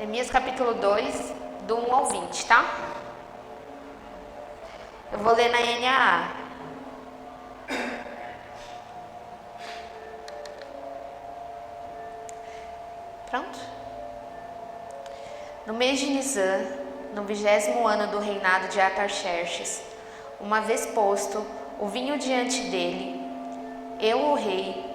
Neemias capítulo 2, do 1 ao 20, tá? Eu vou ler na NAA. Pronto? No mês de Nisan, no 20º ano do reinado de Artaxerxes, uma vez posto o vinho diante dele, eu, o rei...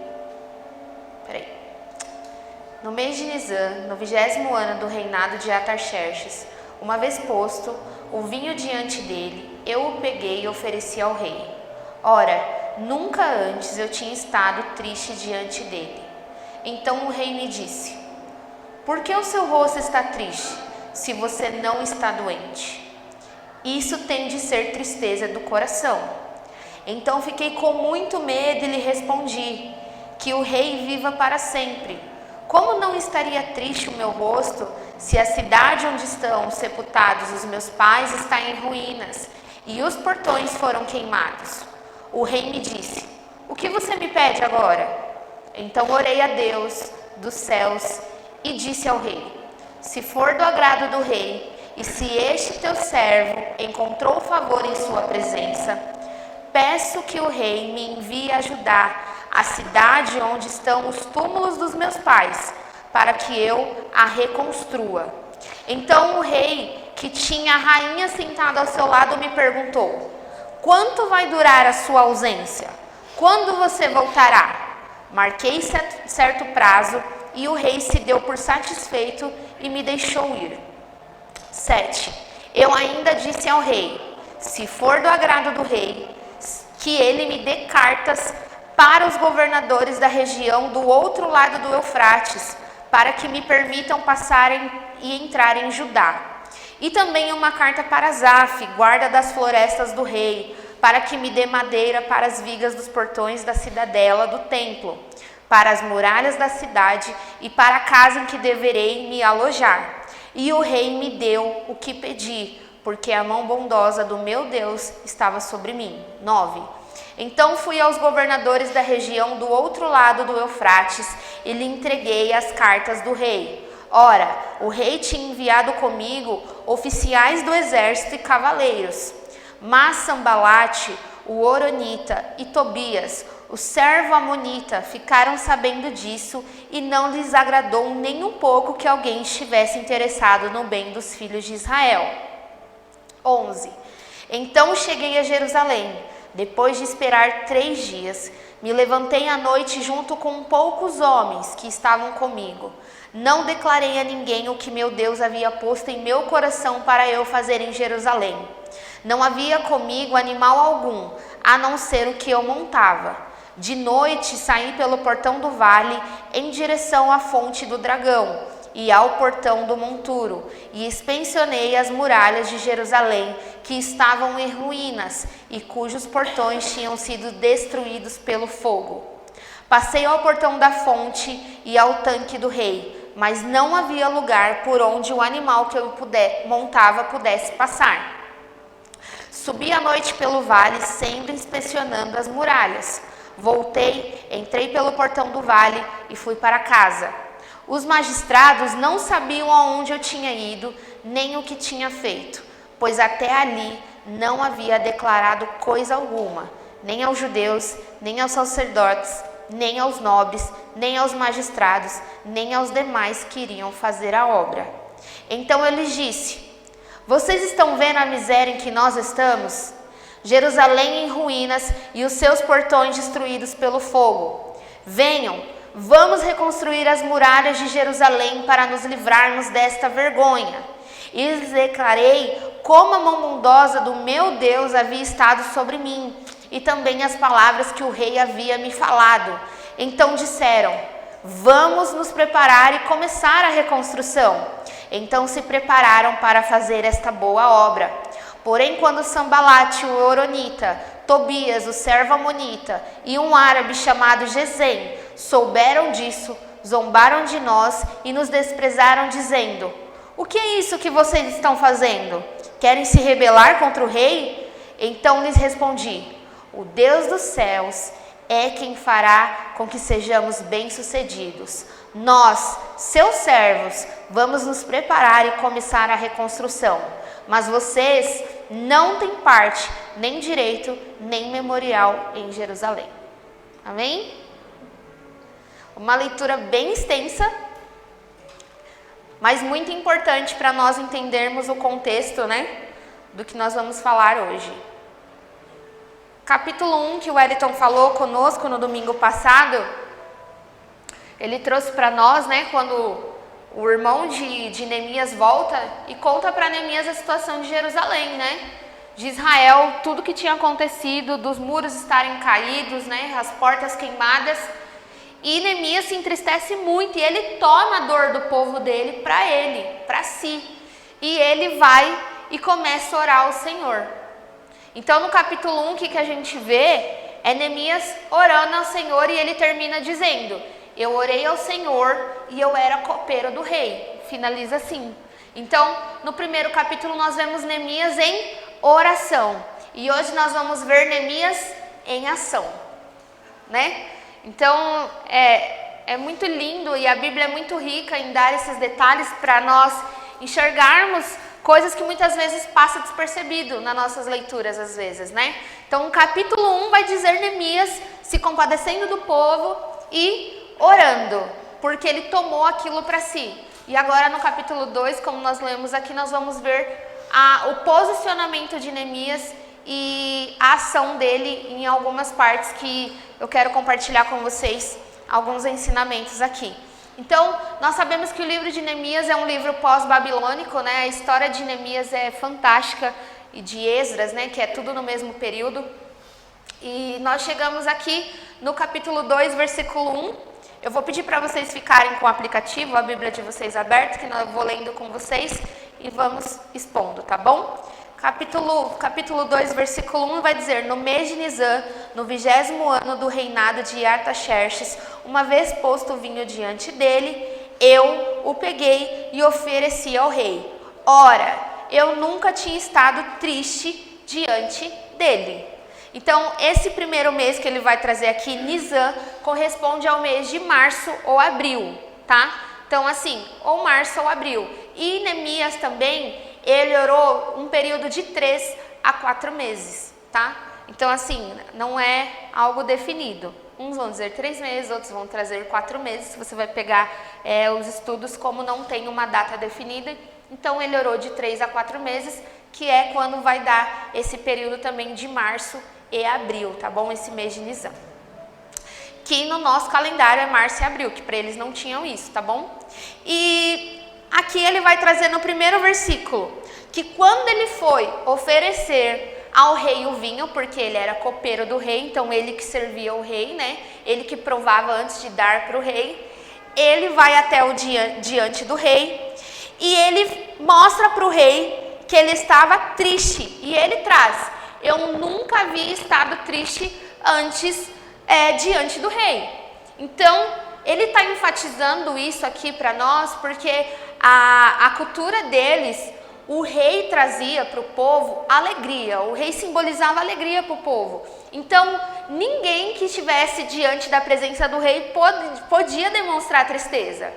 No mês de Nisan, no 20º ano do reinado de Artaxerxes, uma vez posto o vinho diante dele, eu o peguei e ofereci ao rei. Ora, nunca antes eu tinha estado triste diante dele. Então o rei me disse: por que o seu rosto está triste, se você não está doente? Isso tem de ser tristeza do coração. Então fiquei com muito medo e lhe respondi: que o rei viva para sempre. Como não estaria triste o meu rosto, se a cidade onde estão sepultados os meus pais está em ruínas, e os portões foram queimados? O rei me disse: o que você me pede agora? Então orei a Deus dos céus e disse ao rei: se for do agrado do rei, e se este teu servo encontrou favor em sua presença, peço que o rei me envie ajudar a cidade onde estão os túmulos dos meus pais, para que eu a reconstrua. Então o rei, que tinha a rainha sentada ao seu lado, me perguntou: quanto vai durar a sua ausência? Quando você voltará? Marquei certo prazo, e o rei se deu por satisfeito e me deixou ir. 7. Eu ainda disse ao rei: se for do agrado do rei, que ele me dê cartas para os governadores da região do outro lado do Eufrates, para que me permitam passarem e entrar em Judá. E também uma carta para Asaf, guarda das florestas do rei, para que me dê madeira para as vigas dos portões da cidadela do templo, para as muralhas da cidade e para a casa em que deverei me alojar. E o rei me deu o que pedi, porque a mão bondosa do meu Deus estava sobre mim. 9. Então fui aos governadores da região do outro lado do Eufrates e lhe entreguei as cartas do rei. Ora, o rei tinha enviado comigo oficiais do exército e cavaleiros. Mas Sambalate, o Horonita, e Tobias, o servo amonita, ficaram sabendo disso e não lhes agradou nem um pouco que alguém estivesse interessado no bem dos filhos de Israel. 11. Então cheguei a Jerusalém. Depois de esperar 3 dias, me levantei à noite junto com poucos homens que estavam comigo. Não declarei a ninguém o que meu Deus havia posto em meu coração para eu fazer em Jerusalém. Não havia comigo animal algum, a não ser o que eu montava. De noite saí pelo portão do vale em direção à fonte do dragão e ao portão do monturo, e inspecionei as muralhas de Jerusalém, que estavam em ruínas e cujos portões tinham sido destruídos pelo fogo. Passei ao portão da fonte e ao tanque do rei, mas não havia lugar por onde o animal que eu montava pudesse passar. Subi à noite pelo vale, sempre inspecionando as muralhas. Voltei, entrei pelo portão do vale e fui para casa. Os magistrados não sabiam aonde eu tinha ido, nem o que tinha feito, pois até ali não havia declarado coisa alguma, nem aos judeus, nem aos sacerdotes, nem aos nobres, nem aos magistrados, nem aos demais que iriam fazer a obra. Então eu lhes disse: vocês estão vendo a miséria em que nós estamos? Jerusalém em ruínas e os seus portões destruídos pelo fogo. Venham, vamos reconstruir as muralhas de Jerusalém para nos livrarmos desta vergonha. E lhes declarei como a mão bondosa do meu Deus havia estado sobre mim, e também as palavras que o rei havia me falado. Então disseram: vamos nos preparar e começar a reconstrução. Então se prepararam para fazer esta boa obra. Porém, quando Sambalate, o Horonita, Tobias, o servo amonita, e um árabe chamado Gesem souberam disso, zombaram de nós e nos desprezaram, dizendo: o que é isso que vocês estão fazendo? Querem se rebelar contra o rei? Então lhes respondi: o Deus dos céus é quem fará com que sejamos bem-sucedidos. Nós, seus servos, vamos nos preparar e começar a reconstrução. Mas vocês não têm parte, nem direito, nem memorial em Jerusalém. Amém? Uma leitura bem extensa, mas muito importante para nós entendermos o contexto, né, do que nós vamos falar hoje. Capítulo 1, que o Wellington falou conosco no domingo passado, ele trouxe para nós, né, quando o irmão de Neemias volta e conta para Neemias a situação de Jerusalém, né, de Israel, tudo que tinha acontecido, dos muros estarem caídos, né, as portas queimadas. E Neemias se entristece muito e ele toma a dor do povo dele para ele, para si. E ele vai e começa a orar ao Senhor. Então no capítulo 1, o que a gente vê é Neemias orando ao Senhor e ele termina dizendo: eu orei ao Senhor e eu era copeiro do rei. Finaliza assim. Então no primeiro capítulo nós vemos Neemias em oração. E hoje nós vamos ver Neemias em ação, né? Então, é muito lindo e a Bíblia é muito rica em dar esses detalhes para nós enxergarmos coisas que muitas vezes passa despercebido nas nossas leituras, às vezes, né? Então, o capítulo 1 vai dizer Neemias se compadecendo do povo e orando, porque ele tomou aquilo para si. E agora, no capítulo 2, como nós lemos aqui, nós vamos ver o posicionamento de Neemias e a ação dele em algumas partes que eu quero compartilhar com vocês alguns ensinamentos aqui. Então, nós sabemos que o livro de Neemias é um livro pós-babilônico, né? A história de Neemias é fantástica, e de Esdras, né? Que é tudo no mesmo período. E nós chegamos aqui no capítulo 2, versículo 1. Eu vou pedir para vocês ficarem com o aplicativo, a Bíblia de vocês aberta, que eu vou lendo com vocês e vamos expondo, tá bom? Capítulo 2, versículo 1 vai dizer: no mês de Nisan, no 20º ano do reinado de Artaxerxes, uma vez posto o vinho diante dele, eu o peguei e ofereci ao rei. Ora, eu nunca tinha estado triste diante dele. Então, esse primeiro mês que ele vai trazer aqui, Nisan, corresponde ao mês de março ou abril, tá? Então, assim, ou março ou abril. E Neemias também, ele orou um período de 3 a 4 meses, tá? Então, assim, não é algo definido. Uns vão dizer 3 meses, outros vão trazer 4 meses. Você vai pegar os estudos como não tem uma data definida. Então, ele orou de 3 a 4 meses, que é quando vai dar esse período também de março e abril, tá bom? Esse mês de Nisan. Que no nosso calendário é março e abril, que para eles não tinham isso, tá bom? E aqui ele vai trazer no primeiro versículo que quando ele foi oferecer ao rei o vinho, porque ele era copeiro do rei, então ele que servia o rei, né? Ele que provava antes de dar para o rei. Ele vai até o diante do rei e ele mostra para o rei que ele estava triste. E ele traz: eu nunca havia estado triste antes diante do rei. Então, ele está enfatizando isso aqui para nós, porque a cultura deles, o rei trazia para o povo alegria, o rei simbolizava alegria para o povo. Então, ninguém que estivesse diante da presença do rei podia demonstrar tristeza,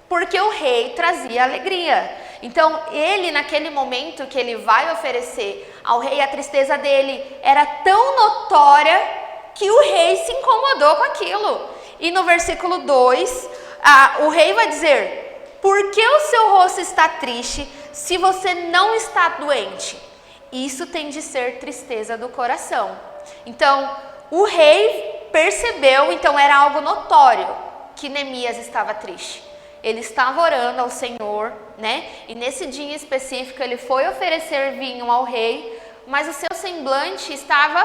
porque o rei trazia alegria. Então, ele, naquele momento que ele vai oferecer ao rei, a tristeza dele era tão notória que o rei se incomodou com aquilo. E no versículo 2, o rei vai dizer: por que o seu rosto está triste se você não está doente? Isso tem de ser tristeza do coração. Então, o rei percebeu, então era algo notório, que Neemias estava triste. Ele estava orando ao Senhor, né? E nesse dia específico ele foi oferecer vinho ao rei, mas o seu semblante estava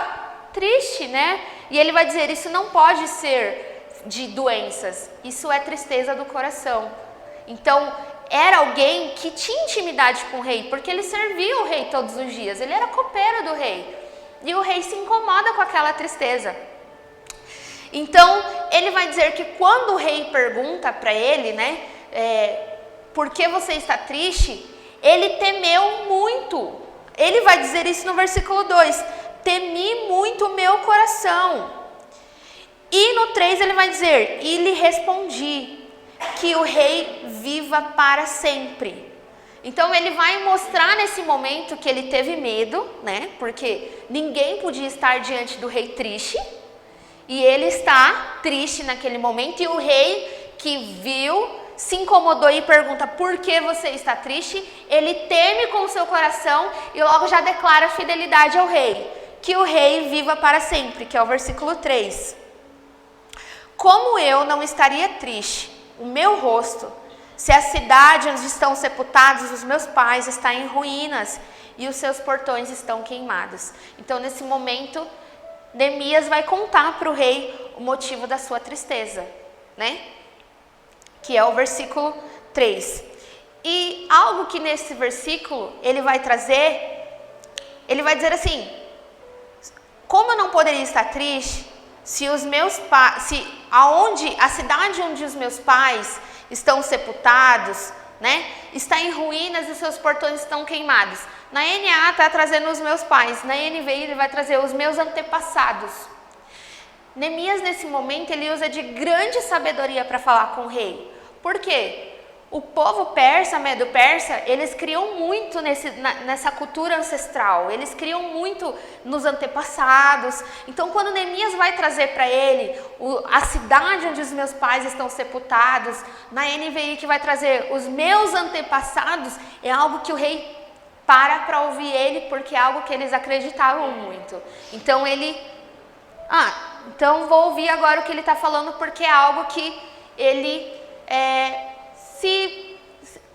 triste, né? E ele vai dizer: isso não pode ser de doenças, isso é tristeza do coração. Então, era alguém que tinha intimidade com o rei, porque ele servia o rei todos os dias, ele era copeiro do rei. E o rei se incomoda com aquela tristeza. Então, ele vai dizer que quando o rei pergunta para ele, né, por que você está triste? Ele temeu muito. Ele vai dizer isso no versículo 2, temi muito o meu coração. E no 3 ele vai dizer, e lhe respondi, que o rei viva para sempre. Então ele vai mostrar nesse momento que ele teve medo, né? Porque ninguém podia estar diante do rei triste. E ele está triste naquele momento. E o rei que viu, se incomodou e pergunta: por que você está triste? Ele teme com o seu coração e logo já declara fidelidade ao rei. Que o rei viva para sempre, que é o versículo 3. Como eu não estaria triste, o meu rosto, se a cidade onde estão sepultados os meus pais está em ruínas e os seus portões estão queimados. Então, nesse momento, Neemias vai contar para o rei o motivo da sua tristeza, né? Que é o versículo 3. E algo que nesse versículo ele vai trazer, ele vai dizer assim: como eu não poderia estar triste se os meus pais, a cidade onde os meus pais estão sepultados, né, está em ruínas e seus portões estão queimados. Na NA está trazendo os meus pais, na NVI ele vai trazer os meus antepassados. Neemias, nesse momento, ele usa de grande sabedoria para falar com o rei. Por quê? O povo persa, medo-persa, eles criam muito nessa cultura ancestral, eles criam muito nos antepassados. Então, quando Neemias vai trazer para ele a cidade onde os meus pais estão sepultados, na NVI que vai trazer os meus antepassados, é algo que o rei para ouvir ele, porque é algo que eles acreditavam muito. Então, então vou ouvir agora o que ele está falando, porque é algo que ele se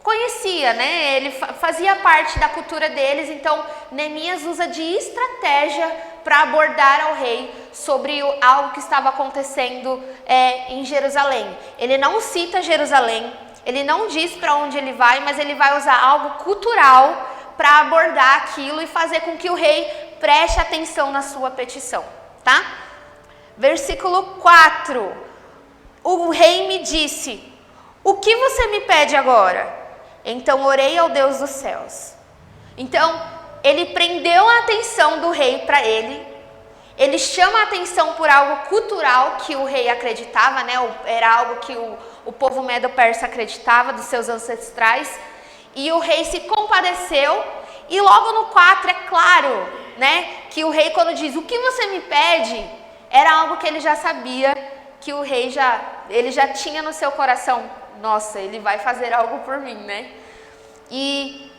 conhecia, né? Ele fazia parte da cultura deles. Então Neemias usa de estratégia para abordar ao rei sobre algo que estava acontecendo em Jerusalém. Ele não cita Jerusalém, ele não diz para onde ele vai, mas ele vai usar algo cultural para abordar aquilo e fazer com que o rei preste atenção na sua petição, tá? Versículo 4. O rei me disse: o que você me pede agora? Então orei ao Deus dos céus. Então, ele prendeu a atenção do rei para ele. Ele chama a atenção por algo cultural que o rei acreditava, né? Era algo que o povo medo-persa acreditava, dos seus ancestrais. E o rei se compadeceu. E logo no 4 é claro, né? Que o rei, quando diz: o que você me pede? Era algo que ele já sabia, que o rei ele já tinha no seu coração. Nossa, ele vai fazer algo por mim, né? E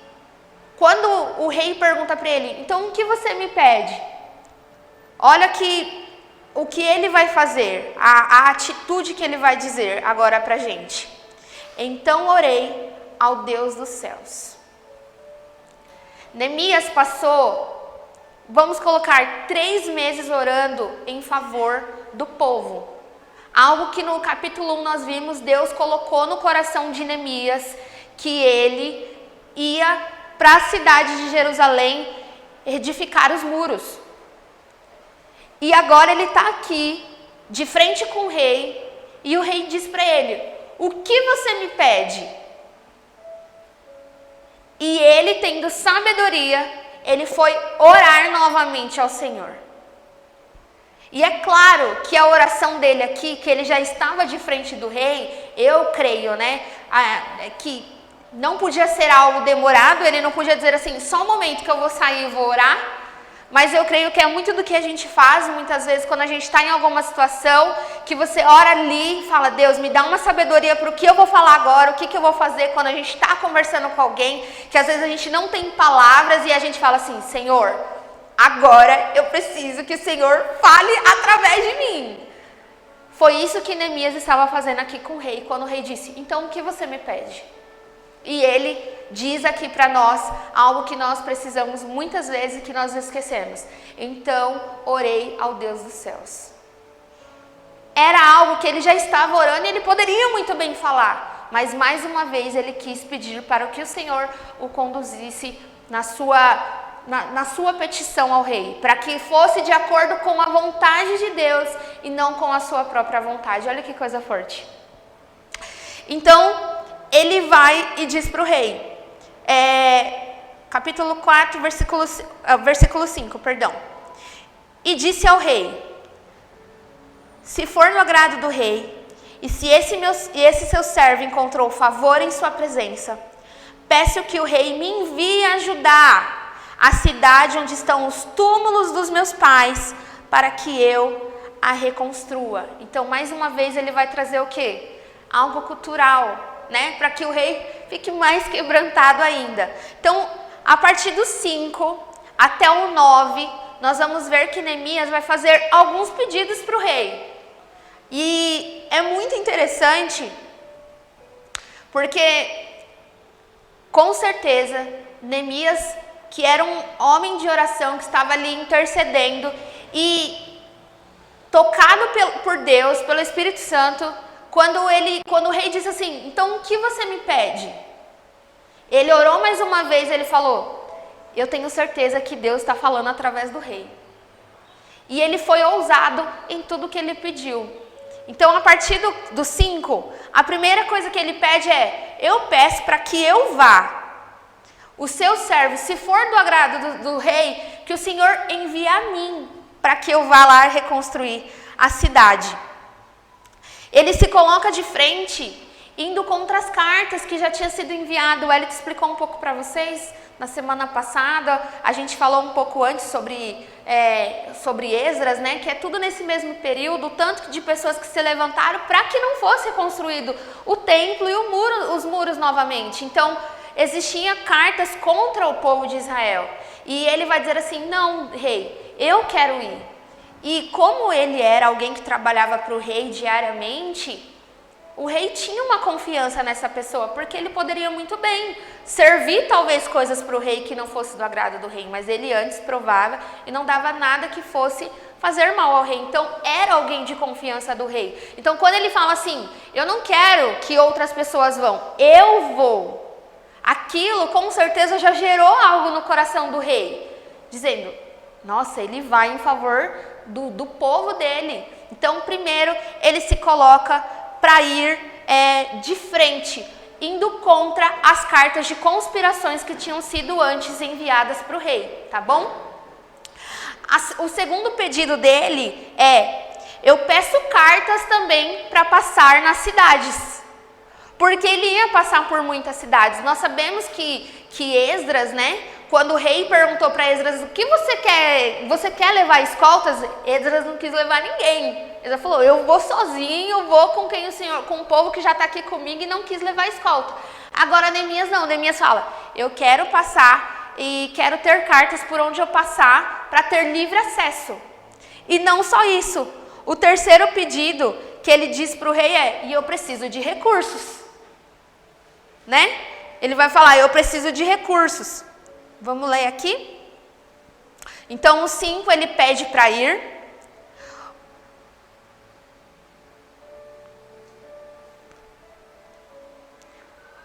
quando o rei pergunta para ele: então o que você me pede? Olha o que ele vai fazer, a atitude que ele vai dizer agora pra gente. Então orei ao Deus dos céus. Neemias passou, vamos colocar, 3 meses orando em favor do povo. Algo que no capítulo 1 nós vimos, Deus colocou no coração de Neemias, que ele ia para a cidade de Jerusalém edificar os muros. E agora ele está aqui, de frente com o rei, e o rei diz para ele: o que você me pede? E ele, tendo sabedoria, ele foi orar novamente ao Senhor. E é claro que a oração dele aqui, que ele já estava de frente do rei, eu creio, né, que não podia ser algo demorado, ele não podia dizer assim: só um momento que eu vou sair e vou orar. Mas eu creio que é muito do que a gente faz, muitas vezes, quando a gente está em alguma situação, que você ora ali e fala: Deus, me dá uma sabedoria para o que eu vou falar agora, o que eu vou fazer quando a gente está conversando com alguém, que às vezes a gente não tem palavras e a gente fala assim: Senhor, agora eu preciso que o Senhor fale através de mim. Foi isso que Neemias estava fazendo aqui com o rei, quando o rei disse: então o que você me pede? E ele diz aqui para nós algo que nós precisamos muitas vezes e que nós esquecemos. Então orei ao Deus dos céus. Era algo que ele já estava orando e ele poderia muito bem falar, mas mais uma vez ele quis pedir para que o Senhor o conduzisse na sua petição ao rei, para que fosse de acordo com a vontade de Deus e não com a sua própria vontade. Olha que coisa forte. Então ele vai e diz para o rei, capítulo 4, versículo 5, perdão. E disse ao rei: se for no agrado do rei, E se esse seu servo encontrou favor em sua presença, peço que o rei me envie ajudar a cidade onde estão os túmulos dos meus pais, para que eu a reconstrua. Então, mais uma vez, ele vai trazer o quê? Algo cultural, né? Para que o rei fique mais quebrantado ainda. Então, a partir do 5 até o 9, nós vamos ver que Neemias vai fazer alguns pedidos para o rei. E é muito interessante, porque, com certeza, Neemias, que era um homem de oração, que estava ali intercedendo e tocado por Deus, pelo Espírito Santo, quando o rei disse assim, então o que você me pede? Ele orou mais uma vez, ele falou, eu tenho certeza que Deus está falando através do rei. E ele foi ousado em tudo que ele pediu. Então, a partir do 5, a primeira coisa que ele pede é, eu peço para que eu vá. O seu servo, se for do agrado do rei, que o Senhor envie a mim, para que eu vá lá reconstruir a cidade. Ele se coloca de frente, indo contra as cartas que já tinha sido enviado. O Elito explicou um pouco para vocês na semana passada. A gente falou um pouco antes sobre Esdras, né? Que é tudo nesse mesmo período, tanto de pessoas que se levantaram para que não fosse reconstruído o templo e os muros novamente. Então, existiam cartas contra o povo de Israel. E ele vai dizer assim, não, rei, eu quero ir. E como ele era alguém que trabalhava para o rei diariamente, o rei tinha uma confiança nessa pessoa, porque ele poderia muito bem servir talvez coisas para o rei que não fosse do agrado do rei, mas ele antes provava e não dava nada que fosse fazer mal ao rei. Então era alguém de confiança do rei. Então quando ele fala assim, eu não quero que outras pessoas vão, eu vou. Aquilo com certeza já gerou algo no coração do rei, dizendo, nossa, ele vai em favor do povo dele. Então primeiro ele se coloca para ir de frente, indo contra as cartas de conspirações que tinham sido antes enviadas para o rei, tá bom? O segundo pedido dele é, eu peço cartas também para passar nas cidades, porque ele ia passar por muitas cidades. Nós sabemos que Esdras, né, quando o rei perguntou para Esdras, o que você quer levar escoltas? Esdras não quis levar ninguém. Ele falou, eu vou sozinho, eu vou com quem o Senhor, com o povo que já está aqui comigo, e não quis levar escolta. Agora Neemias não, Neemias fala, eu quero passar e quero ter cartas por onde eu passar para ter livre acesso. E não só isso, o terceiro pedido que ele diz para o rei é, e eu preciso de recursos, né? Ele vai falar, eu preciso de recursos. Vamos ler aqui? Então o 5 ele pede para ir.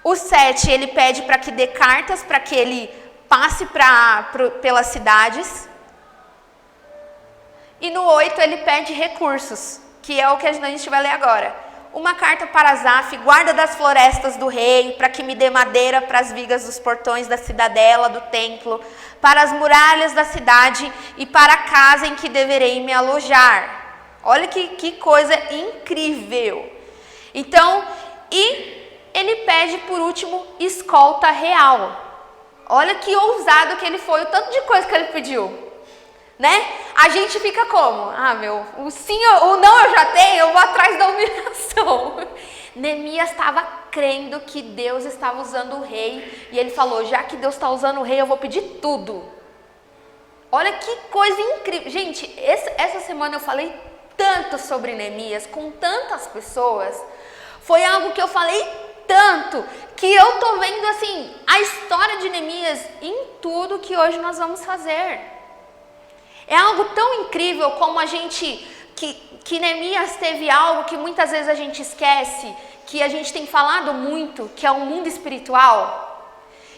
O 7, ele pede para que dê cartas, para que ele passe pelas cidades. E no 8, ele pede recursos, que é o que a gente vai ler agora. Uma carta para Asaf, guarda das florestas do rei, para que me dê madeira para as vigas dos portões da cidadela, do templo, para as muralhas da cidade e para a casa em que deverei me alojar. Olha que coisa incrível. Então, ele pede, por último, escolta real. Olha que ousado que ele foi, o tanto de coisa que ele pediu, né? A gente fica como? O sim, o não eu já tenho, eu vou atrás da humilhação. Neemias estava crendo que Deus estava usando o rei, e ele falou, já que Deus está usando o rei, eu vou pedir tudo. Olha que coisa incrível. Gente, essa semana eu falei tanto sobre Neemias, com tantas pessoas, foi algo que eu falei tanto que eu tô vendo assim a história de Neemias em tudo que hoje nós vamos fazer. É algo tão incrível como a gente que Neemias teve algo que muitas vezes a gente esquece, que a gente tem falado muito, que é o mundo espiritual.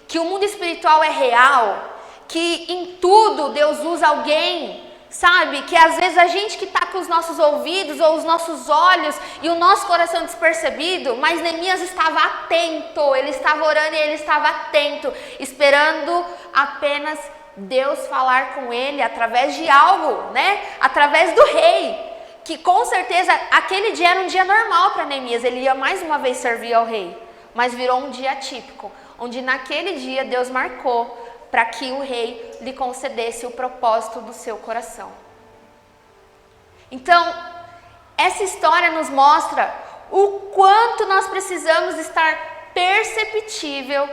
Que o mundo espiritual é real, que em tudo Deus usa alguém. Sabe, que às vezes a gente que está com os nossos ouvidos ou os nossos olhos e o nosso coração despercebido, mas Neemias estava atento, ele estava orando e ele estava atento, esperando apenas Deus falar com ele através de algo, né? Através do rei, que com certeza aquele dia era um dia normal para Neemias, ele ia mais uma vez servir ao rei, mas virou um dia atípico, onde naquele dia Deus marcou para que o rei lhe concedesse o propósito do seu coração. Então, essa história nos mostra o quanto nós precisamos estar perceptível,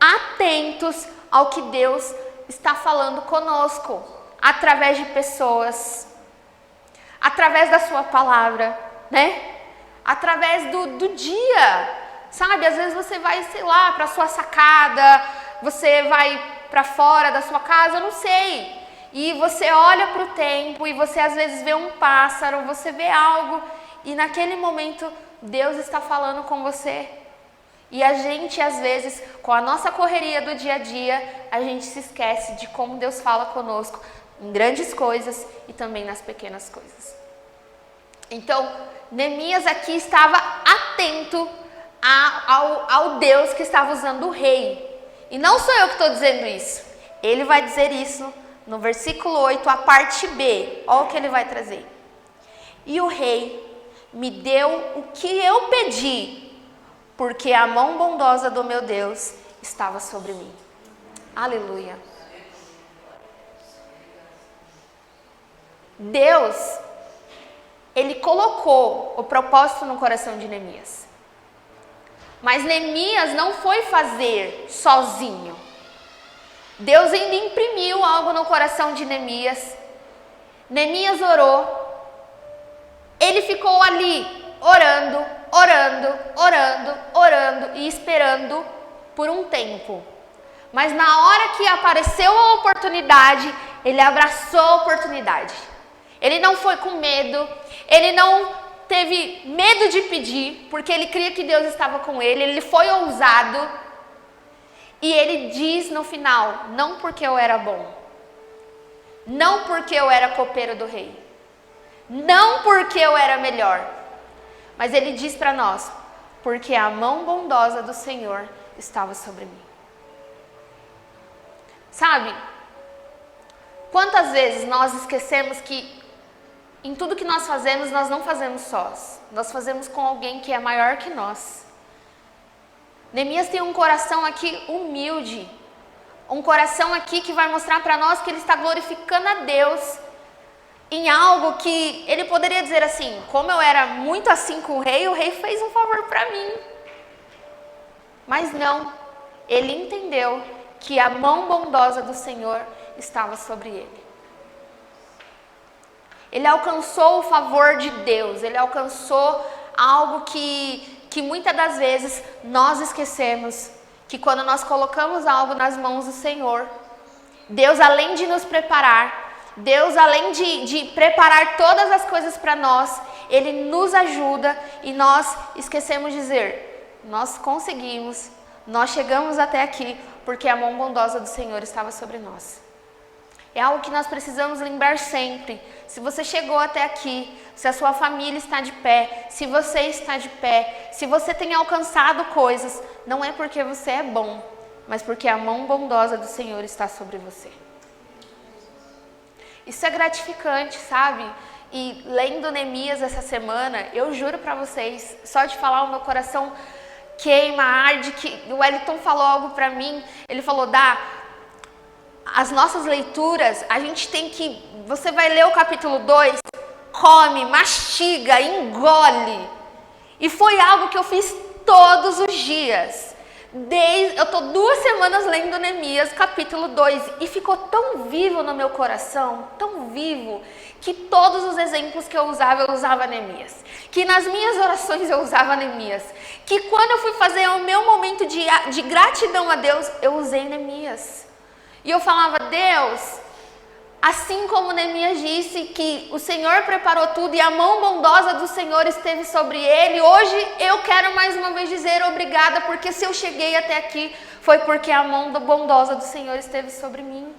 atentos ao que Deus está falando conosco, através de pessoas, através da sua palavra, né? Através do dia, sabe? Às vezes você vai, sei lá, para a sua sacada, você vai para fora da sua casa, eu não sei. E você olha para o tempo e você às vezes vê um pássaro, você vê algo e naquele momento Deus está falando com você. E a gente às vezes, com a nossa correria do dia a dia, a gente se esquece de como Deus fala conosco em grandes coisas e também nas pequenas coisas. Então, Neemias aqui estava atento ao Deus que estava usando o rei. E não sou eu que estou dizendo isso. Ele vai dizer isso no versículo 8, a parte B. Olha o que ele vai trazer. E o rei me deu o que eu pedi, porque a mão bondosa do meu Deus estava sobre mim. Aleluia. Deus, ele colocou o propósito no coração de Neemias. Mas Neemias não foi fazer sozinho. Deus ainda imprimiu algo no coração de Neemias. Neemias orou. Ele ficou ali orando e esperando por um tempo. Mas na hora que apareceu a oportunidade, ele abraçou a oportunidade. Ele não foi com medo, ele não teve medo de pedir, porque ele cria que Deus estava com ele, ele foi ousado. E ele diz no final, não porque eu era bom, não porque eu era copeiro do rei, não porque eu era melhor, mas ele diz para nós, porque a mão bondosa do Senhor estava sobre mim. Sabe, quantas vezes nós esquecemos que em tudo que nós fazemos, nós não fazemos sós, nós fazemos com alguém que é maior que nós. Neemias tem um coração aqui humilde, um coração aqui que vai mostrar para nós que ele está glorificando a Deus em algo que ele poderia dizer assim, como eu era muito assim com o rei fez um favor para mim. Mas não, ele entendeu que a mão bondosa do Senhor estava sobre ele. Ele alcançou o favor de Deus, ele alcançou algo que muitas das vezes nós esquecemos, que quando nós colocamos algo nas mãos do Senhor, Deus, além de nos preparar, Deus, além de preparar todas as coisas para nós, Ele nos ajuda e nós esquecemos de dizer, nós conseguimos, nós chegamos até aqui, porque a mão bondosa do Senhor estava sobre nós. É algo que nós precisamos lembrar sempre. Se você chegou até aqui, se a sua família está de pé, se você está de pé, se você tem alcançado coisas, não é porque você é bom, mas porque a mão bondosa do Senhor está sobre você. Isso é gratificante, sabe? E lendo Neemias essa semana, eu juro para vocês, só de falar o meu coração queima, arde, que o Wellington falou algo para mim, ele falou, as nossas leituras, a gente tem que, você vai ler o capítulo 2, come, mastiga, engole. E foi algo que eu fiz todos os dias. Eu estou 2 semanas lendo Neemias, capítulo 2, e ficou tão vivo no meu coração, tão vivo, que todos os exemplos que eu usava Neemias. Que nas minhas orações eu usava Neemias. Que quando eu fui fazer o meu momento de gratidão a Deus, eu usei Neemias. E eu falava, Deus, assim como Neemias disse que o Senhor preparou tudo e a mão bondosa do Senhor esteve sobre ele, hoje eu quero mais uma vez dizer obrigada, porque se eu cheguei até aqui, foi porque a mão bondosa do Senhor esteve sobre mim.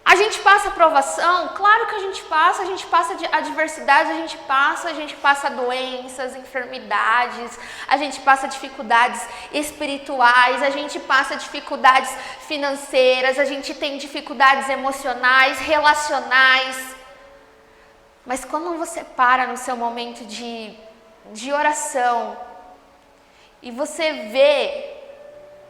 A gente passa provação? Claro que a gente passa adversidades, a gente passa doenças, enfermidades, a gente passa dificuldades espirituais, a gente passa dificuldades financeiras, a gente tem dificuldades emocionais, relacionais. Mas quando você para no seu momento de oração e você vê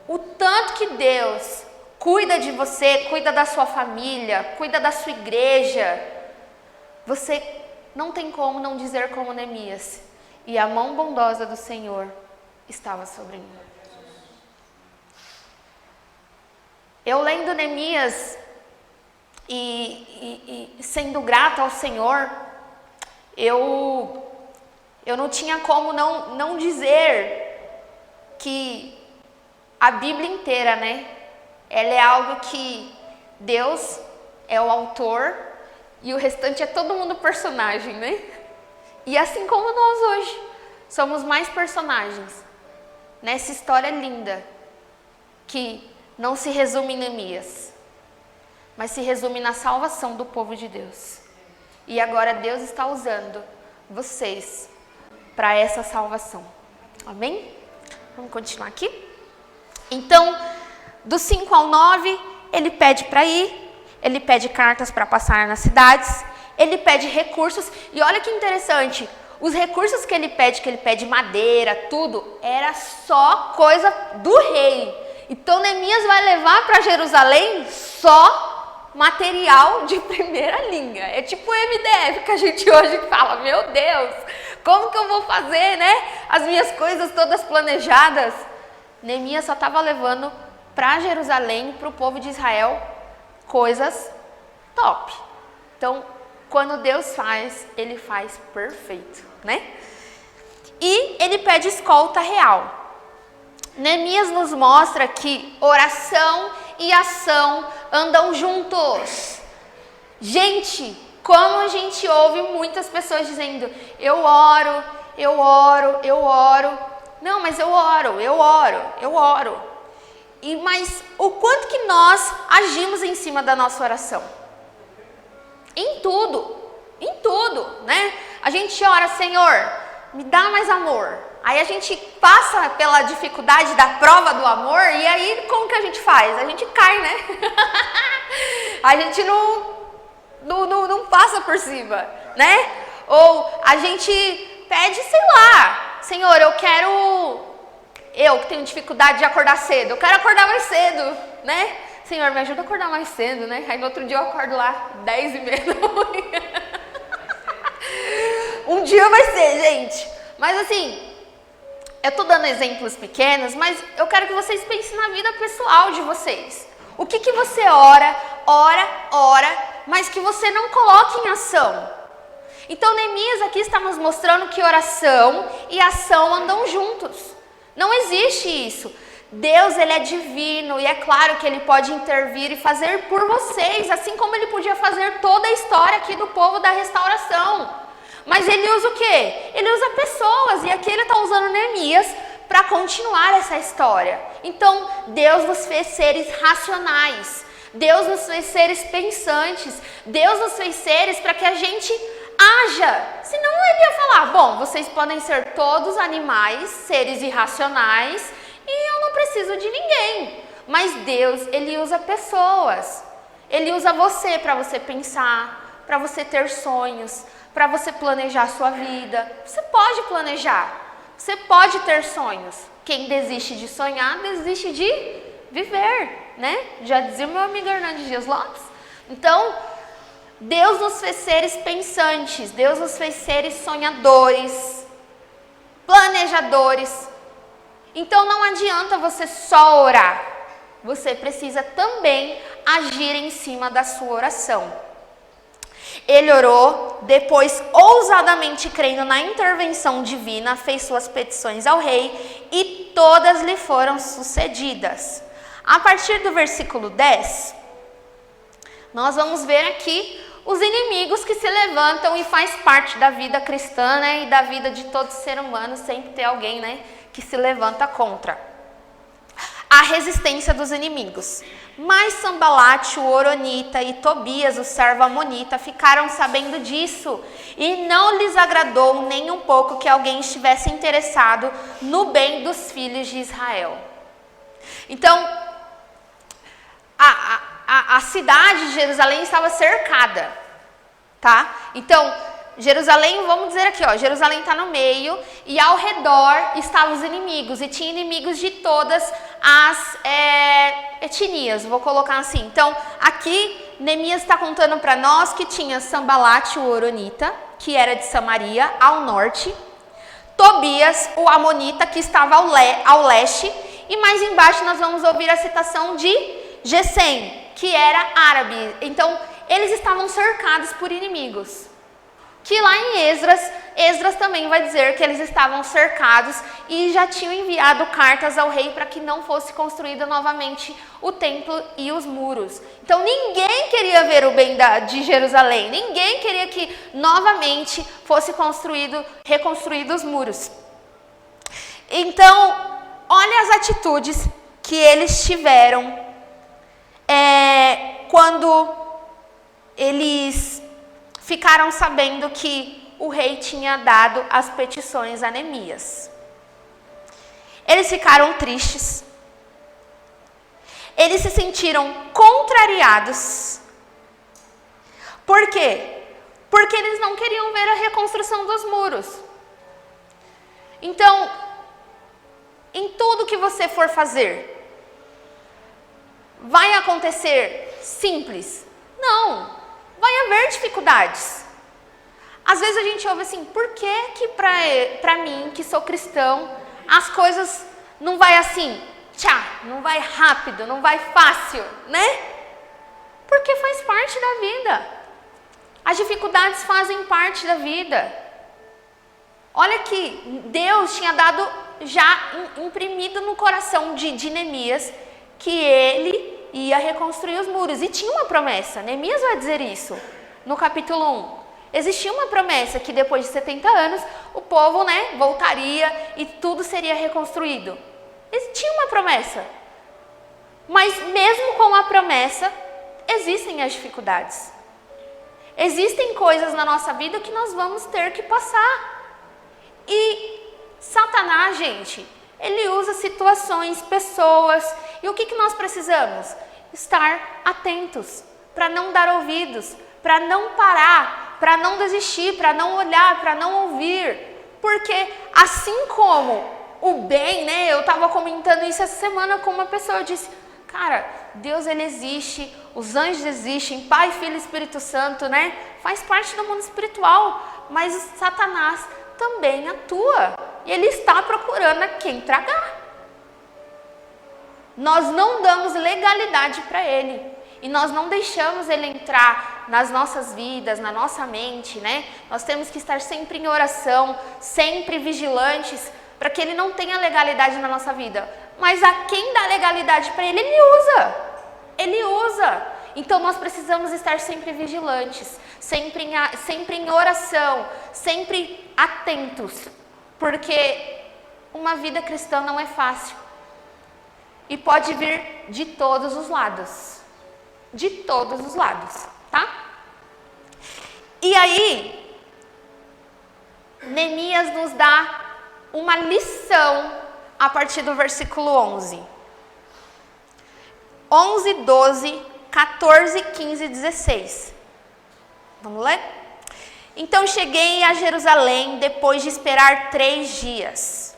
o tanto que Deus cuida de você, cuida da sua família, cuida da sua igreja, você não tem como não dizer como Neemias: e a mão bondosa do Senhor estava sobre mim. Eu lendo Neemias e sendo grata ao Senhor, eu não tinha como não dizer que a Bíblia inteira, né, ela é algo que Deus é o autor e o restante é todo mundo personagem, né? E assim como nós hoje somos mais personagens nessa história linda que não se resume em Neemias, mas se resume na salvação do povo de Deus. E agora Deus está usando vocês para essa salvação. Amém? Vamos continuar aqui? Então, do 5 ao 9, ele pede para ir, ele pede cartas para passar nas cidades, ele pede recursos. E olha que interessante, os recursos que ele pede madeira, tudo, era só coisa do rei. Então Neemias vai levar para Jerusalém só material de primeira linha. É tipo o MDF que a gente hoje fala: meu Deus, como que eu vou fazer, né? As minhas coisas todas planejadas. Neemias só estava levando para Jerusalém, para o povo de Israel, coisas top. Então, quando Deus faz, ele faz perfeito, né? E ele pede escolta real. Neemias nos mostra que oração e ação andam juntos. Gente, como a gente ouve muitas pessoas dizendo: eu oro, eu oro, eu oro. Não, mas eu oro, eu oro, eu oro. Mas o quanto que nós agimos em cima da nossa oração? Em tudo, né? A gente ora: Senhor, me dá mais amor. Aí a gente passa pela dificuldade da prova do amor e aí como que a gente faz? A gente cai, né? A gente não passa por cima, né? Ou a gente pede, sei lá: Senhor, eu que tenho dificuldade de acordar cedo, eu quero acordar mais cedo, né? Senhor, me ajuda a acordar mais cedo, né? Aí no outro dia eu acordo lá 10h30 da manhã. Um dia vai ser, gente. Mas assim, eu tô dando exemplos pequenos, mas eu quero que vocês pensem na vida pessoal de vocês. O que você ora, mas que você não coloca em ação. Então Neemias aqui está nos mostrando que oração e ação andam juntos. Não existe isso. Deus, ele é divino e é claro que ele pode intervir e fazer por vocês, assim como ele podia fazer toda a história aqui do povo da restauração. Mas ele usa o quê? Ele usa pessoas, e aqui ele está usando Neemias para continuar essa história. Então, Deus nos fez seres racionais, Deus nos fez seres pensantes, Deus nos fez seres para que a gente haja. Senão ele ia falar: bom, vocês podem ser todos animais, seres irracionais, e eu não preciso de ninguém. Mas Deus, ele usa pessoas, ele usa você para você pensar, para você ter sonhos, para você planejar a sua vida. Você pode planejar, você pode ter sonhos. Quem desiste de sonhar, desiste de viver, né? Já dizia o meu amigo Hernandes Dias Lopes. Então, Deus nos fez seres pensantes, Deus nos fez seres sonhadores, planejadores. Então não adianta você só orar, você precisa também agir em cima da sua oração. Ele orou, depois ousadamente crendo na intervenção divina, fez suas petições ao rei e todas lhe foram sucedidas. A partir do versículo 10, nós vamos ver aqui os inimigos que se levantam, e faz parte da vida cristã, né, e da vida de todo ser humano, sempre ter alguém, né, que se levanta contra a resistência dos inimigos. Mas Sambalate, o Horonita, e Tobias, o servo amonita, ficaram sabendo disso, e não lhes agradou nem um pouco que alguém estivesse interessado no bem dos filhos de Israel. Então, a cidade de Jerusalém estava cercada, tá? Então, Jerusalém, vamos dizer aqui, ó, Jerusalém está no meio e ao redor estavam os inimigos, e tinha inimigos de todas as etnias, vou colocar assim. Então, aqui, Neemias está contando para nós que tinha Sambalate, o Horonita, que era de Samaria, ao norte, Tobias, o Amonita, que estava ao leste, e mais embaixo nós vamos ouvir a citação de Gesem, que era árabe. Então, eles estavam cercados por inimigos. Que lá em Esdras também vai dizer que eles estavam cercados e já tinham enviado cartas ao rei para que não fosse construída novamente o templo e os muros. Então ninguém queria ver o bem de Jerusalém, ninguém queria que novamente fosse reconstruído os muros. Então, olha as atitudes que eles tiveram quando eles ficaram sabendo que o rei tinha dado as petições a Neemias. Eles ficaram tristes. Eles se sentiram contrariados. Por quê? Porque eles não queriam ver a reconstrução dos muros. Então, em tudo que você for fazer, vai acontecer simples? Não. Vai haver dificuldades. Às vezes a gente ouve assim, por que pra mim, que sou cristão, as coisas não vai assim, não vai rápido, não vai fácil, né? Porque faz parte da vida. As dificuldades fazem parte da vida. Olha que Deus tinha dado, já imprimido no coração de Neemias, que ele ia reconstruir os muros. E tinha uma promessa, Neemias vai dizer isso no capítulo 1. Existia uma promessa que depois de 70 anos o povo, voltaria e tudo seria reconstruído. Tinha uma promessa. Mas mesmo com a promessa, existem as dificuldades. Existem coisas na nossa vida que nós vamos ter que passar. E Satanás, gente, ele usa situações, pessoas. E o que nós precisamos? Estar atentos, para não dar ouvidos, para não parar, para não desistir, para não olhar, para não ouvir. Porque assim como o bem, eu estava comentando isso essa semana com uma pessoa, eu disse, cara, Deus ele existe, os anjos existem, Pai, Filho e Espírito Santo, faz parte do mundo espiritual, mas o Satanás também atua, e ele está procurando a quem tragar. Nós não damos legalidade para ele, e nós não deixamos ele entrar nas nossas vidas, na nossa mente, Nós temos que estar sempre em oração, sempre vigilantes, para que ele não tenha legalidade na nossa vida. Mas a quem dá legalidade para ele, ele usa. Então nós precisamos estar sempre vigilantes, sempre em oração, sempre atentos, porque uma vida cristã não é fácil. E pode vir de todos os lados. De todos os lados, tá? E aí, Neemias nos dá uma lição a partir do versículo 11. 11, 12, 14, 15 e 16. Vamos ler? Então cheguei a Jerusalém depois de esperar 3 dias.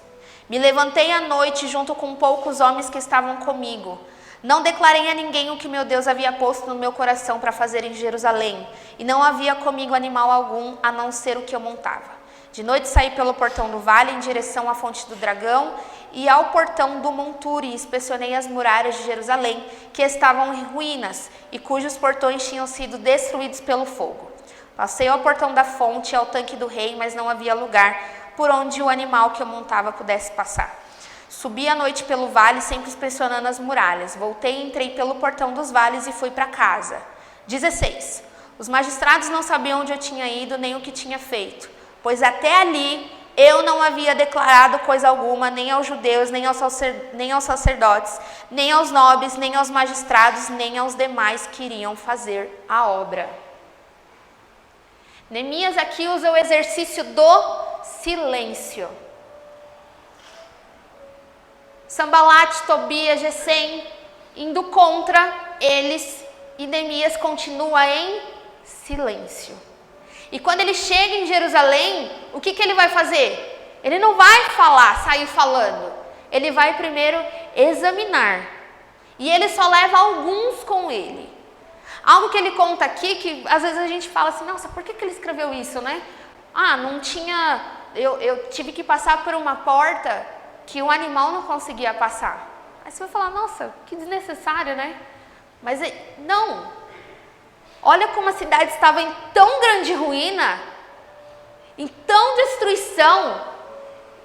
Me levantei à noite junto com poucos homens que estavam comigo. Não declarei a ninguém o que meu Deus havia posto no meu coração para fazer em Jerusalém, e não havia comigo animal algum, a não ser o que eu montava. De noite saí pelo portão do vale em direção à fonte do dragão e ao portão do monturo, e inspecionei as muralhas de Jerusalém, que estavam em ruínas e cujos portões tinham sido destruídos pelo fogo. Passei ao portão da fonte e ao tanque do rei, mas não havia lugar por onde o animal que eu montava pudesse passar. Subi à noite pelo vale, sempre inspecionando as muralhas. Voltei e entrei pelo portão dos vales e fui para casa. 16. Os magistrados não sabiam onde eu tinha ido, nem o que tinha feito, pois até ali eu não havia declarado coisa alguma, nem aos judeus, nem aos sacerdotes, nem aos nobres, nem aos magistrados, nem aos demais que iriam fazer a obra. Neemias aqui usa o exercício do silêncio. Sambalate, Tobias, Gesem, indo contra eles, e Neemias continua em silêncio. E quando ele chega em Jerusalém, o que ele vai fazer? Ele não vai sair falando. Ele vai primeiro examinar. E ele só leva alguns com ele. Algo que ele conta aqui, que às vezes a gente fala assim, nossa, por que ele escreveu isso, né? Não tinha... Eu tive que passar por uma porta que um animal não conseguia passar. Aí você vai falar, nossa, que desnecessário, né? Mas não. Olha como a cidade estava em tão grande ruína, em tão destruição,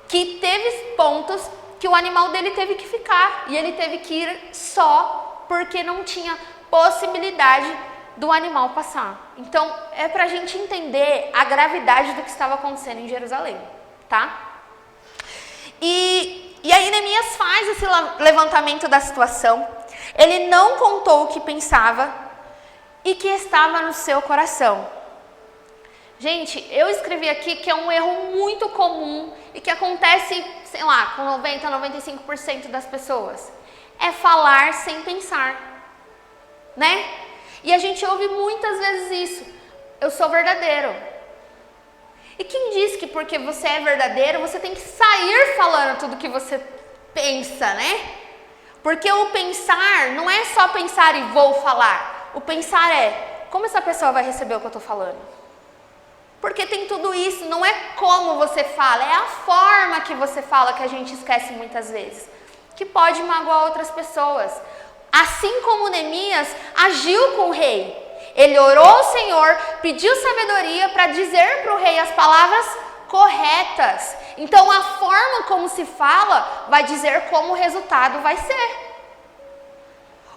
que teve pontos que o animal dele teve que ficar. E ele teve que ir só porque não tinha possibilidade do animal passar. Então, é para a gente entender a gravidade do que estava acontecendo em Jerusalém, tá? E aí Neemias faz esse levantamento da situação. Ele não contou o que pensava e que estava no seu coração. Gente, eu escrevi aqui que é um erro muito comum e que acontece, sei lá, com 90%, 95% das pessoas. É falar sem pensar, né? E a gente ouve muitas vezes isso. Eu sou verdadeiro. E quem diz que porque você é verdadeiro, você tem que sair falando tudo que você pensa, né? Porque o pensar não é só pensar e vou falar. O pensar é, como essa pessoa vai receber o que eu estou falando? Porque tem tudo isso, não é como você fala, é a forma que você fala que a gente esquece muitas vezes. Que pode magoar outras pessoas. Assim como Neemias agiu com o rei. Ele orou ao Senhor, pediu sabedoria para dizer para o rei as palavras corretas. Então a forma como se fala vai dizer como o resultado vai ser.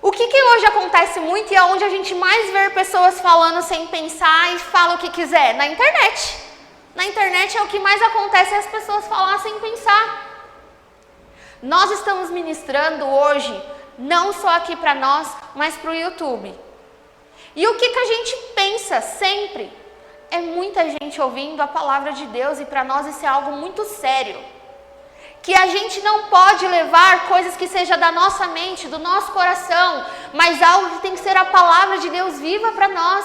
O que hoje acontece muito e é onde a gente mais vê pessoas falando sem pensar e fala o que quiser? Na internet. Na internet é o que mais acontece, é as pessoas falar sem pensar. Nós estamos ministrando hoje, não só aqui para nós, mas para o YouTube. E o que a gente pensa sempre? É muita gente ouvindo a palavra de Deus e para nós isso é algo muito sério. Que a gente não pode levar coisas que sejam da nossa mente, do nosso coração, mas algo que tem que ser a palavra de Deus viva para nós.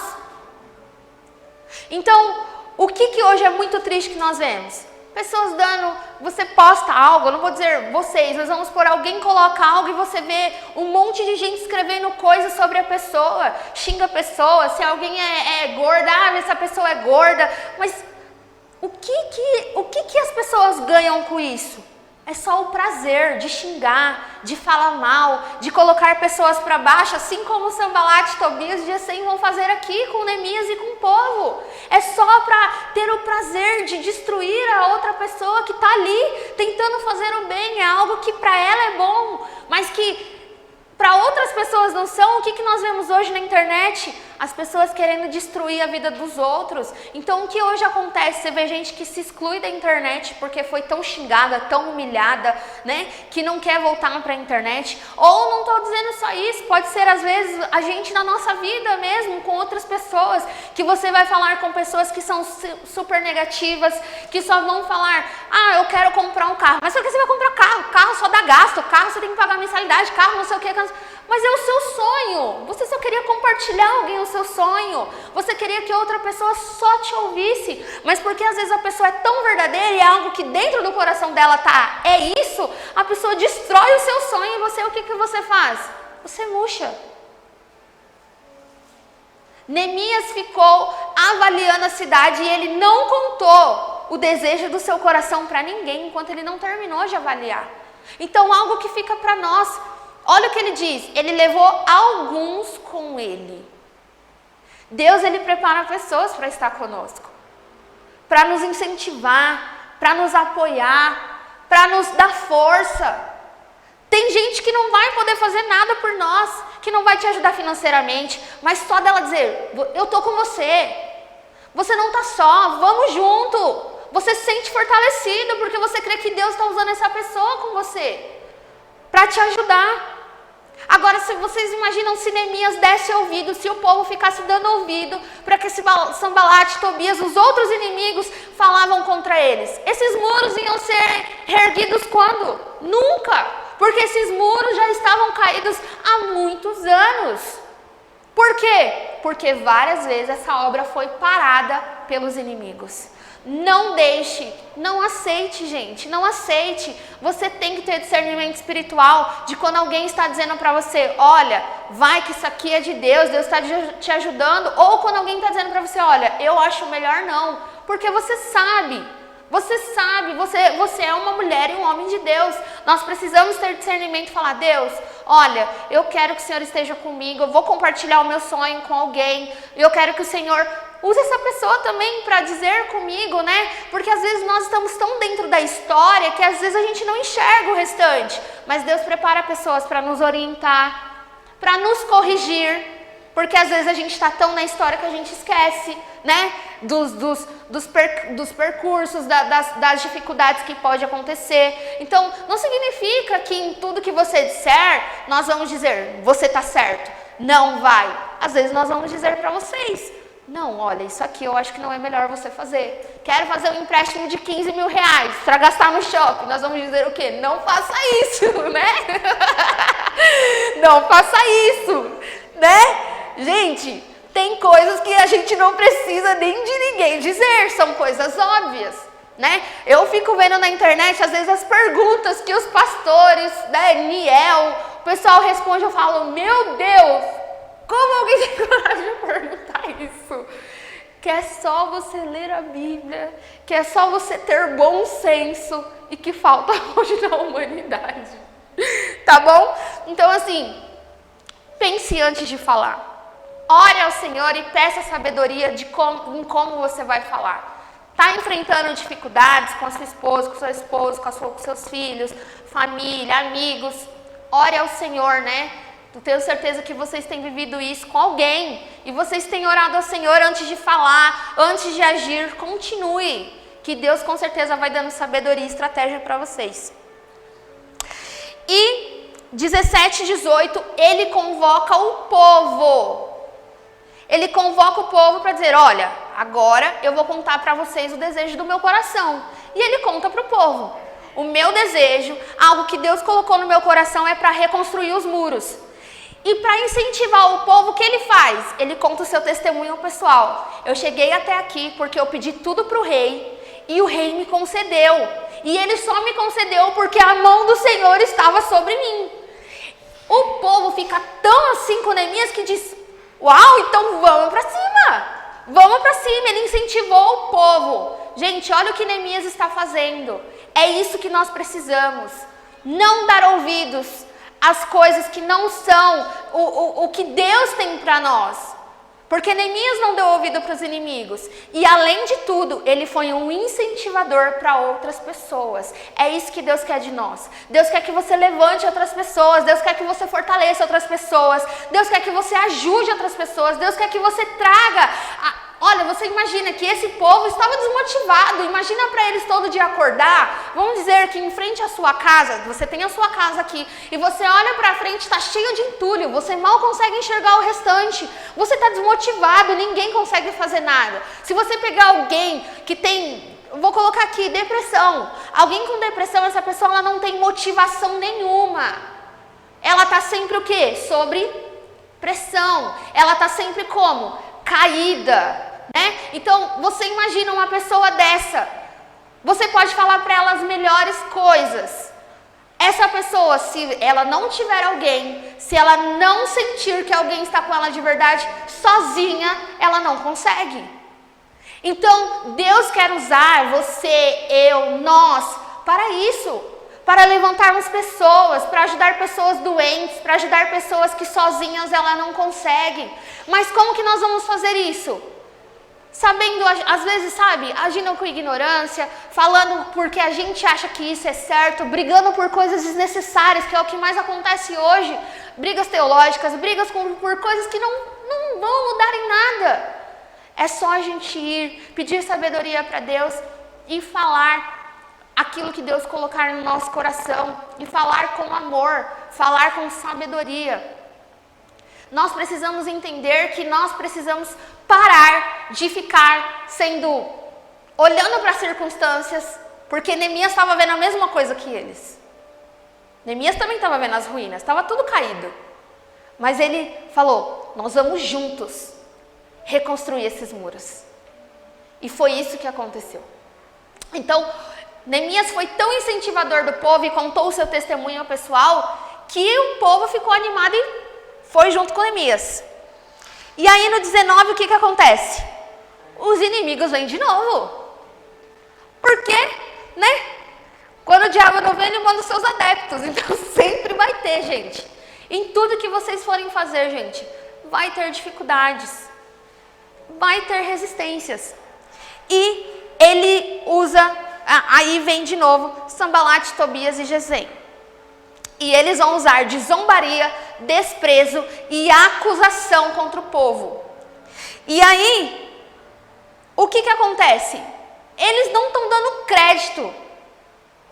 Então, o que hoje é muito triste que nós vemos? Pessoas dando, você posta algo, eu não vou dizer vocês, mas vamos por alguém coloca algo e você vê um monte de gente escrevendo coisas sobre a pessoa, xinga a pessoa, se alguém é gorda, essa pessoa é gorda, mas o que as pessoas ganham com isso? É só o prazer de xingar, de falar mal, de colocar pessoas para baixo, assim como Sanbalat e Tobias e Gesem vão fazer aqui com Neemias e com o povo. É só para ter o prazer de destruir a outra pessoa que está ali, tentando fazer o bem. É algo que para ela é bom, mas que para outras pessoas não são. O que nós vemos hoje na internet? As pessoas querendo destruir a vida dos outros. Então o que hoje acontece? Você vê gente que se exclui da internet porque foi tão xingada, tão humilhada, né? Que não quer voltar para a internet. Ou não estou dizendo só isso, pode ser às vezes a gente na nossa vida mesmo, com outras pessoas, que você vai falar com pessoas que são super negativas, que só vão falar, eu quero comprar um carro. Mas por que você vai comprar carro? Carro só dá gasto, carro você tem que pagar mensalidade, carro não sei o que. Mas é o seu sonho, você só queria compartilhar alguém o seu sonho, você queria que outra pessoa só te ouvisse, mas porque às vezes a pessoa é tão verdadeira e é algo que dentro do coração dela é isso, a pessoa destrói o seu sonho e você, o que você faz? Você murcha. Neemias ficou avaliando a cidade e ele não contou o desejo do seu coração para ninguém enquanto ele não terminou de avaliar. Então algo que fica para nós, olha o que ele diz, ele levou alguns com ele. Deus, ele prepara pessoas para estar conosco, para nos incentivar, para nos apoiar, para nos dar força. Tem gente que não vai poder fazer nada por nós, que não vai te ajudar financeiramente, mas só dela dizer, eu tô com você, você não tá só, vamos junto. Você se sente fortalecido porque você crê que Deus está usando essa pessoa com você para te ajudar. Agora, se vocês imaginam se Neemias desse ouvido, se o povo ficasse dando ouvido para que esse Sanbalat, Tobias, os outros inimigos falavam contra eles. Esses muros iam ser reerguidos quando? Nunca, porque esses muros já estavam caídos há muitos anos. Por quê? Porque várias vezes essa obra foi parada pelos inimigos. Não deixe, não aceite, gente, não aceite. Você tem que ter discernimento espiritual de quando alguém está dizendo para você, olha, vai que isso aqui é de Deus, Deus está te ajudando. Ou quando alguém está dizendo para você, olha, eu acho melhor não. Porque você sabe, você é uma mulher e um homem de Deus. Nós precisamos ter discernimento e falar, Deus, olha, eu quero que o Senhor esteja comigo, eu vou compartilhar o meu sonho com alguém, eu quero que o Senhor use essa pessoa também para dizer comigo, né? Porque às vezes nós estamos tão dentro da história que às vezes a gente não enxerga o restante. Mas Deus prepara pessoas para nos orientar, para nos corrigir. Porque às vezes a gente está tão na história que a gente esquece, né? Dos percursos, das dificuldades que pode acontecer. Então, não significa que em tudo que você disser, nós vamos dizer, você está certo. Não vai. Às vezes nós vamos dizer para vocês, não, olha, isso aqui eu acho que não é melhor você fazer. Quero fazer um empréstimo de 15 mil reais para gastar no shopping. Nós vamos dizer o quê? Não faça isso, né? Não faça isso, né? Gente, tem coisas que a gente não precisa nem de ninguém dizer, são coisas óbvias, né? Eu fico vendo na internet, às vezes, as perguntas que os pastores, né, Niel, o pessoal responde, eu falo, meu Deus, como alguém tem coragem de perguntar isso? Que é só você ler a Bíblia, que é só você ter bom senso e que falta hoje na humanidade, tá bom? Então, assim, pense antes de falar. Ore ao Senhor e peça sabedoria em como você vai falar. Está enfrentando dificuldades com a sua esposa, com o seu esposo, com seus filhos, família, amigos. Ore ao Senhor, né? Eu tenho certeza que vocês têm vivido isso com alguém. E vocês têm orado ao Senhor antes de falar, antes de agir. Continue. Que Deus com certeza vai dando sabedoria e estratégia para vocês. E 17 e 18, ele convoca o povo. Ele convoca o povo para dizer, olha, agora eu vou contar para vocês o desejo do meu coração. E ele conta para o povo. O meu desejo, algo que Deus colocou no meu coração é para reconstruir os muros. E para incentivar o povo, o que ele faz? Ele conta o seu testemunho pessoal. Eu cheguei até aqui porque eu pedi tudo para o rei e o rei me concedeu. E ele só me concedeu porque a mão do Senhor estava sobre mim. O povo fica tão assim com Neemias que diz, uau, então vamos para cima. Vamos para cima. Ele incentivou o povo. Gente, olha o que Neemias está fazendo. É isso que nós precisamos. Não dar ouvidos às coisas que não são o que Deus tem para nós. Porque Neemias não deu ouvido para os inimigos. E além de tudo, ele foi um incentivador para outras pessoas. É isso que Deus quer de nós. Deus quer que você levante outras pessoas. Deus quer que você fortaleça outras pessoas. Deus quer que você ajude outras pessoas. Deus quer que você traga... Olha, você imagina que esse povo estava desmotivado. Imagina para eles todo dia acordar. Vamos dizer que em frente à sua casa, você tem a sua casa aqui, e você olha para frente, está cheio de entulho, você mal consegue enxergar o restante. Você está desmotivado, ninguém consegue fazer nada. Se você pegar alguém que tem, vou colocar aqui, depressão. Alguém com depressão, essa pessoa ela não tem motivação nenhuma. Ela está sempre o quê? Sobre pressão. Ela está sempre como? Caída. Né? Então, você imagina uma pessoa dessa, você pode falar para ela as melhores coisas. Essa pessoa, se ela não tiver alguém, se ela não sentir que alguém está com ela de verdade, sozinha, ela não consegue. Então, Deus quer usar você, eu, nós, para isso. Para levantarmos pessoas, para ajudar pessoas doentes, para ajudar pessoas que sozinhas ela não conseguem. Mas como que nós vamos fazer isso? Sabendo, às vezes, sabe, agindo com ignorância, falando porque a gente acha que isso é certo, brigando por coisas desnecessárias, que é o que mais acontece hoje, brigas teológicas, brigas por coisas que não vão mudar em nada. É só a gente ir, pedir sabedoria para Deus e falar aquilo que Deus colocar no nosso coração, e falar com amor, falar com sabedoria. Nós precisamos entender que nós precisamos parar de ficar olhando para as circunstâncias, porque Neemias estava vendo a mesma coisa que eles. Neemias também estava vendo as ruínas, estava tudo caído. Mas ele falou, nós vamos juntos reconstruir esses muros. E foi isso que aconteceu. Então, Neemias foi tão incentivador do povo e contou o seu testemunho ao pessoal que o povo ficou animado e foi junto com Neemias. E aí no 19 o que acontece? Os inimigos vêm de novo. Por quê? Né? Quando o diabo não vem, ele manda os seus adeptos. Então sempre vai ter, gente. Em tudo que vocês forem fazer, gente, vai ter dificuldades. Vai ter resistências. E ele usa, aí vem de novo Sambalate, Tobias e Gesem. E eles vão usar de zombaria, desprezo e acusação contra o povo. E aí, o que acontece? Eles não estão dando crédito.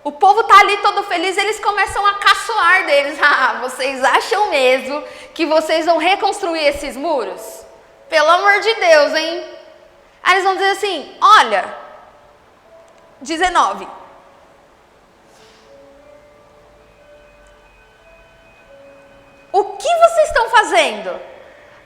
O povo está ali todo feliz, eles começam a caçoar deles. Ah, vocês acham mesmo que vocês vão reconstruir esses muros? Pelo amor de Deus, hein? Aí eles vão dizer assim, olha, 19. O que vocês estão fazendo?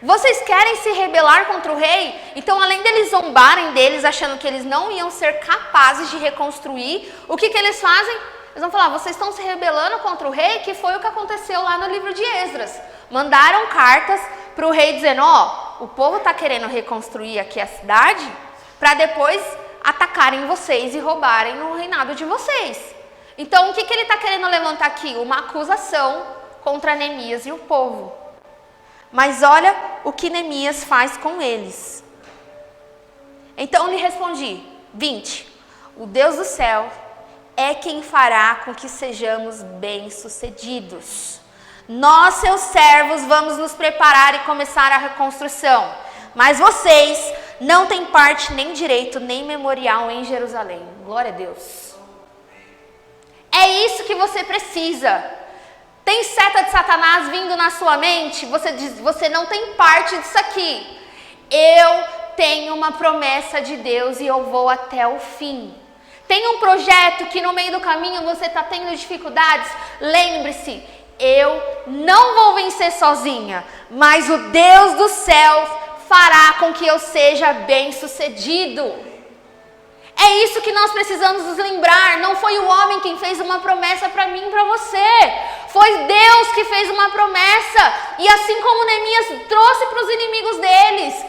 Vocês querem se rebelar contra o rei? Então, além deles zombarem deles, achando que eles não iam ser capazes de reconstruir, o que eles fazem? Eles vão falar, vocês estão se rebelando contra o rei, que foi o que aconteceu lá no livro de Esdras. Mandaram cartas para o rei dizendo, ó, o povo está querendo reconstruir aqui a cidade para depois atacarem vocês e roubarem o reinado de vocês. Então, o que ele está querendo levantar aqui? Uma acusação contra Neemias e o povo. Mas olha o que Neemias faz com eles. Então lhe respondi, 20. O Deus do céu é quem fará com que sejamos bem-sucedidos. Nós, seus servos, vamos nos preparar e começar a reconstrução. Mas vocês não têm parte, nem direito, nem memorial em Jerusalém. Glória a Deus. É isso que você precisa. Tem seta de Satanás vindo na sua mente? Você diz, você não tem parte disso aqui. Eu tenho uma promessa de Deus e eu vou até o fim. Tem um projeto que no meio do caminho você está tendo dificuldades? Lembre-se, eu não vou vencer sozinha, mas o Deus do céu fará com que eu seja bem-sucedido. É isso que nós precisamos nos lembrar. Não foi o homem quem fez uma promessa para mim e para você. Foi Deus que fez uma promessa. E assim como Neemias trouxe para os inimigos deles,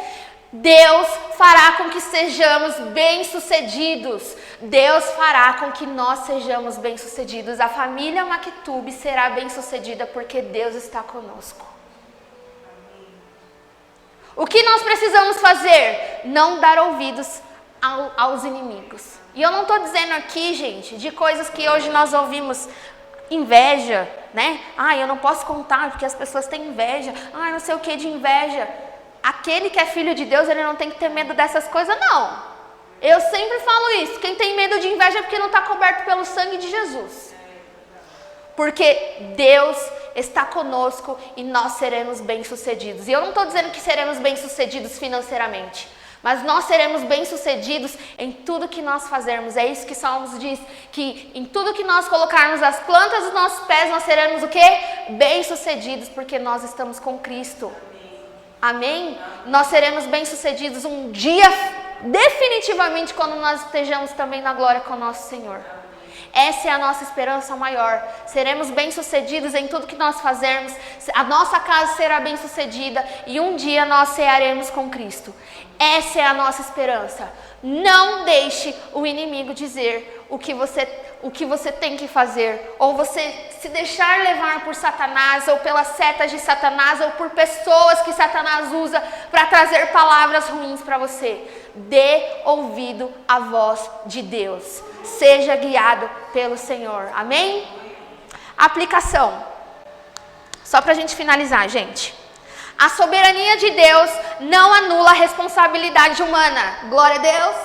Deus fará com que sejamos bem-sucedidos. Deus fará com que nós sejamos bem-sucedidos. A família Maktub será bem-sucedida porque Deus está conosco. O que nós precisamos fazer? Não dar ouvidos aos inimigos. E eu não estou dizendo aqui, gente, de coisas que hoje nós ouvimos, inveja, né? Eu não posso contar porque as pessoas têm inveja. Não sei o que de inveja. Aquele que é filho de Deus, ele não tem que ter medo dessas coisas, não. Eu sempre falo isso. Quem tem medo de inveja é porque não está coberto pelo sangue de Jesus. Porque Deus está conosco e nós seremos bem-sucedidos. E eu não estou dizendo que seremos bem-sucedidos financeiramente, mas nós seremos bem-sucedidos em tudo que nós fazermos. É isso que Salmos diz, que em tudo que nós colocarmos as plantas dos nossos pés, nós seremos o quê? Bem-sucedidos, porque nós estamos com Cristo. Amém? Nós seremos bem-sucedidos um dia, definitivamente, quando nós estejamos também na glória com o nosso Senhor. Essa é a nossa esperança maior. Seremos bem-sucedidos em tudo que nós fazermos. A nossa casa será bem-sucedida e um dia nós cearemos com Cristo. Essa é a nossa esperança. Não deixe o inimigo dizer o que você tem que fazer, ou você se deixar levar por Satanás, ou pelas setas de Satanás, ou por pessoas que Satanás usa para trazer palavras ruins para você. Dê ouvido à voz de Deus. Seja guiado pelo Senhor. Amém? Aplicação. Só para a gente finalizar, gente. A soberania de Deus não anula a responsabilidade humana. Glória a Deus.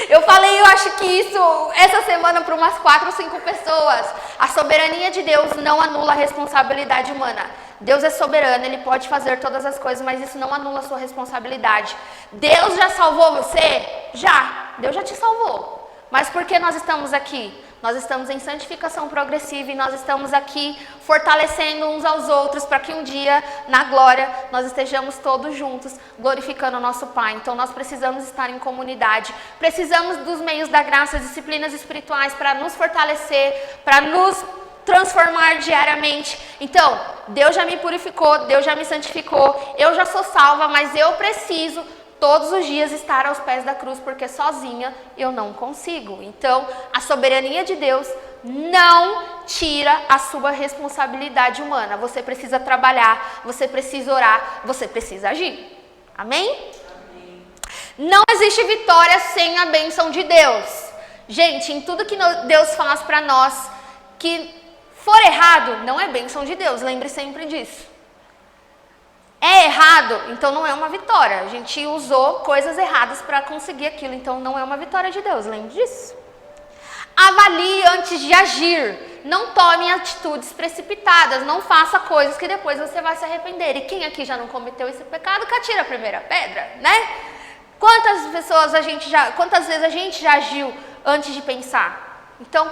Eu falei, eu acho que isso, essa semana, para umas 4 ou 5 pessoas. A soberania de Deus não anula a responsabilidade humana. Deus é soberano, Ele pode fazer todas as coisas, mas isso não anula a sua responsabilidade. Deus já salvou você? Já. Deus já te salvou. Mas por que nós estamos aqui? nós estamos em santificação progressiva e nós estamos aqui fortalecendo uns aos outros para que um dia, na glória, nós estejamos todos juntos glorificando o nosso Pai. Então nós precisamos estar em comunidade, precisamos dos meios da graça, disciplinas espirituais para nos fortalecer, para nos transformar diariamente. Então, Deus já me purificou, Deus já me santificou, eu já sou salva, mas eu preciso todos os dias estar aos pés da cruz, porque sozinha eu não consigo. Então, a soberania de Deus não tira a sua responsabilidade humana. Você precisa trabalhar, você precisa orar, você precisa agir. Amém? Amém. Não existe vitória sem a bênção de Deus. Gente, em tudo que Deus faz para nós, que for errado, não é bênção de Deus. Lembre sempre disso. É errado, então não é uma vitória. A gente usou coisas erradas para conseguir aquilo, então não é uma vitória de Deus. Lembre disso. Avalie antes de agir. Não tome atitudes precipitadas. Não faça coisas que depois você vai se arrepender. E quem aqui já não cometeu esse pecado, que atira a primeira pedra, né? Quantas vezes a gente já agiu antes de pensar? Então,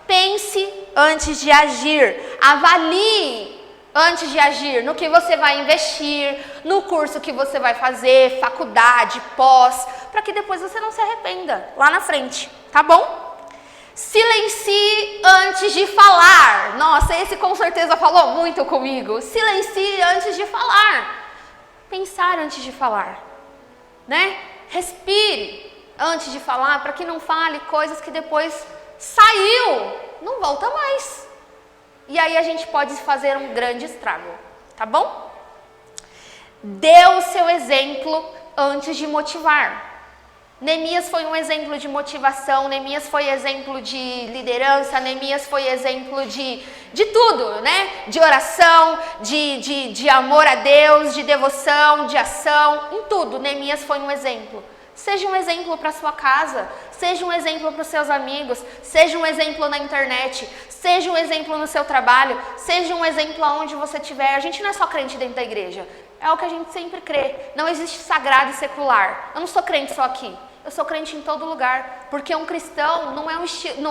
pense antes de agir. Avalie antes de agir no que você vai investir, no curso que você vai fazer, faculdade, pós, para que depois você não se arrependa lá na frente, tá bom? Silencie antes de falar. Nossa, esse com certeza falou muito comigo. Silencie antes de falar. Pensar antes de falar, né? Respire antes de falar, para que não fale coisas que depois saiu, não volta mais. E aí a gente pode fazer um grande estrago, tá bom? Dê o seu exemplo antes de motivar. Neemias foi um exemplo de motivação, Neemias foi exemplo de liderança, Neemias foi exemplo de tudo, né? De oração, de amor a Deus, de devoção, de ação, em tudo. Neemias foi um exemplo. Seja um exemplo para sua casa, seja um exemplo para os seus amigos, seja um exemplo na internet, seja um exemplo no seu trabalho, seja um exemplo aonde você estiver. A gente não é só crente dentro da igreja, é o que a gente sempre crê. Não existe sagrado e secular. Eu não sou crente só aqui, eu sou crente em todo lugar, porque um cristão não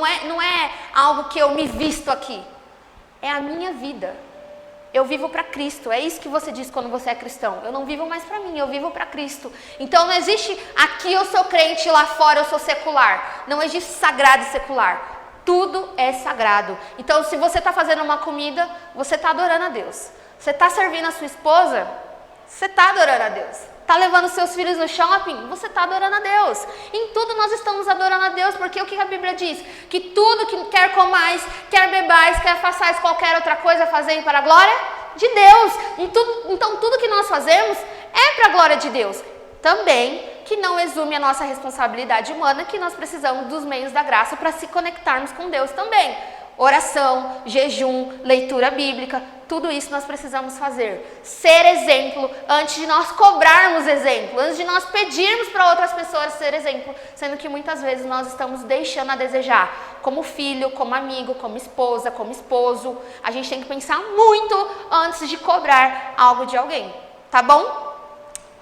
é não é algo que eu me visto aqui, é a minha vida. Eu vivo para Cristo, é isso que você diz quando você é cristão. Eu não vivo mais para mim, eu vivo para Cristo. Então não existe aqui eu sou crente, lá fora eu sou secular. Não existe sagrado e secular. Tudo é sagrado. Então se você está fazendo uma comida, você está adorando a Deus. Você está servindo a sua esposa, você está adorando a Deus. Está levando seus filhos no shopping, você está adorando a Deus. Em tudo nós estamos adorando a Deus, porque o que a Bíblia diz? Que tudo que quer comais, quer bebais, quer façais qualquer outra coisa, fazei para a glória de Deus. Então tudo que nós fazemos é para a glória de Deus. Também que não exume a nossa responsabilidade humana, que nós precisamos dos meios da graça para se conectarmos com Deus também. Oração, jejum, leitura bíblica, tudo isso nós precisamos fazer. Ser exemplo antes de nós cobrarmos exemplo, antes de nós pedirmos para outras pessoas ser exemplo, sendo que muitas vezes nós estamos deixando a desejar, como filho, como amigo, como esposa, como esposo. A gente tem que pensar muito antes de cobrar algo de alguém, tá bom?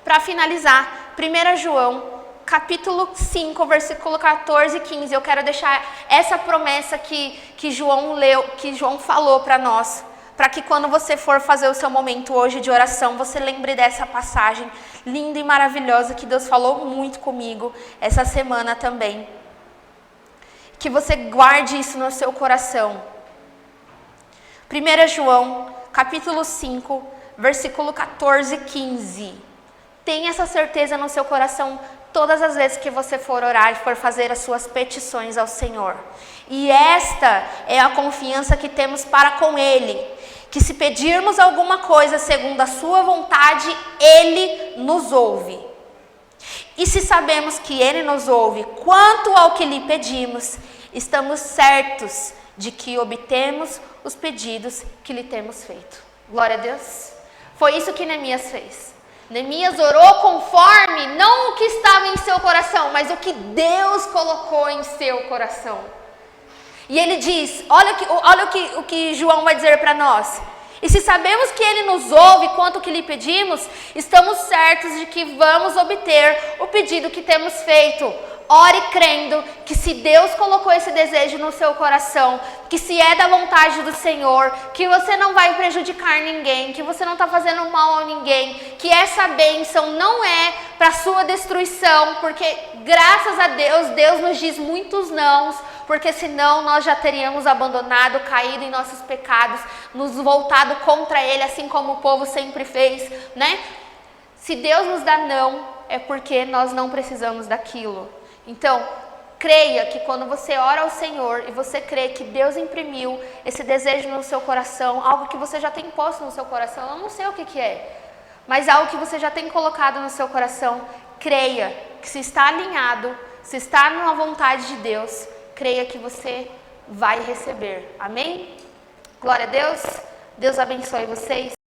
Para finalizar, 1 João capítulo 5, versículo 14 e 15, eu quero deixar essa promessa que João falou para nós, para que quando você for fazer o seu momento hoje de oração, você lembre dessa passagem linda e maravilhosa que Deus falou muito comigo essa semana também. Que você guarde isso no seu coração. 1 João capítulo 5, versículo 14 e 15. Tenha essa certeza no seu coração todas as vezes que você for orar e for fazer as suas petições ao Senhor. E esta é a confiança que temos para com Ele, que se pedirmos alguma coisa segundo a sua vontade, Ele nos ouve. E se sabemos que Ele nos ouve quanto ao que lhe pedimos, estamos certos de que obtemos os pedidos que lhe temos feito. Glória a Deus. Foi isso que Neemias fez. Neemias orou conforme, não o que estava em seu coração, mas o que Deus colocou em seu coração. E ele diz, olha o que João vai dizer para nós. E se sabemos que Ele nos ouve quanto que lhe pedimos, estamos certos de que vamos obter o pedido que temos feito. Ore crendo que se Deus colocou esse desejo no seu coração, que se é da vontade do Senhor, que você não vai prejudicar ninguém, que você não está fazendo mal a ninguém, que essa bênção não é para sua destruição, porque graças a Deus, Deus nos diz muitos nãos, porque senão nós já teríamos abandonado, caído em nossos pecados, nos voltado contra Ele, assim como o povo sempre fez, né? Se Deus nos dá não, é porque nós não precisamos daquilo. Então, creia que quando você ora ao Senhor e você crê que Deus imprimiu esse desejo no seu coração, algo que você já tem posto no seu coração, eu não sei o que é, mas algo que você já tem colocado no seu coração, creia que se está alinhado, se está na vontade de Deus, creia que você vai receber. Amém? Glória a Deus. Deus abençoe vocês.